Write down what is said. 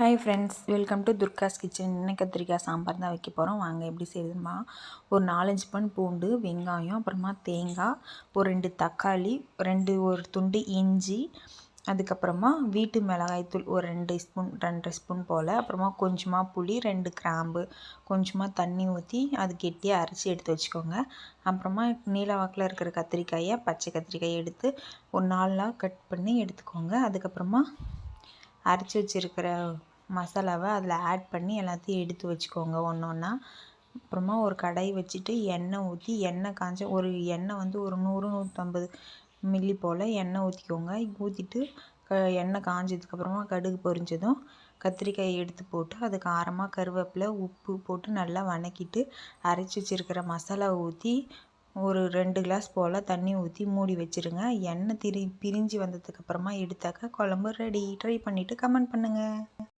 Hi friends, welcome to Durga's kitchen. எண்ணெய் கத்திரிக்காய் சாம்பார் தான் வைக்க போகிறோம். வாங்க எப்படி செய்யுதுமா. ஒரு 4-5 பன் பூண்டு, வெங்காயம், அப்புறமா தேங்காய், ஒரு 2 தக்காளி, ஒரு துண்டு இஞ்சி, அதுக்கப்புறமா வீட்டு மிளகாய்த்தூள் ஒரு 2 ஸ்பூன் போல், அப்புறமா கொஞ்சமாக புளி, 2 கிராம்பு, கொஞ்சமாக தண்ணி ஊற்றி அது கெட்டியாக அரைச்சி எடுத்து வச்சுக்கோங்க. அப்புறமா நீல வாக்கில் இருக்கிற கத்திரிக்காயை, பச்சை கத்திரிக்காயை எடுத்து ஒரு 4 கட் பண்ணி எடுத்துக்கோங்க. அதுக்கப்புறமா அரைச்சி வச்சுருக்கிற மசாலாவை அதில் ஆட் பண்ணி எல்லாத்தையும் எடுத்து வச்சுக்கோங்க ஒன்று ஒன்றா. அப்புறமா ஒரு கடாய் வச்சுட்டு எண்ணெய் ஊற்றி, எண்ணெய் காஞ்ச எண்ணெய் வந்து ஒரு 100-150 மில்லி போல் எண்ணெய் ஊற்றிக்கோங்க. ஊற்றிட்டு எண்ணெய் காஞ்சதுக்கப்புறமா கடுகு பொரிஞ்சதும் கத்திரிக்காயை எடுத்து போட்டு அது காரமாக கருவேப்பிலை உப்பு போட்டு நல்லா வதக்கிட்டு அரைச்சி வச்சுருக்கிற மசாலாவை ஊற்றி ஒரு 2 கிளாஸ் போல் தண்ணி ஊற்றி மூடி வச்சுருங்க. எண்ணெய் பிரிஞ்சு வந்ததுக்கப்புறமா எடுத்தாக்கா குழம்பு ரெடி. ட்ரை பண்ணிவிட்டு கமெண்ட் பண்ணுங்கள்.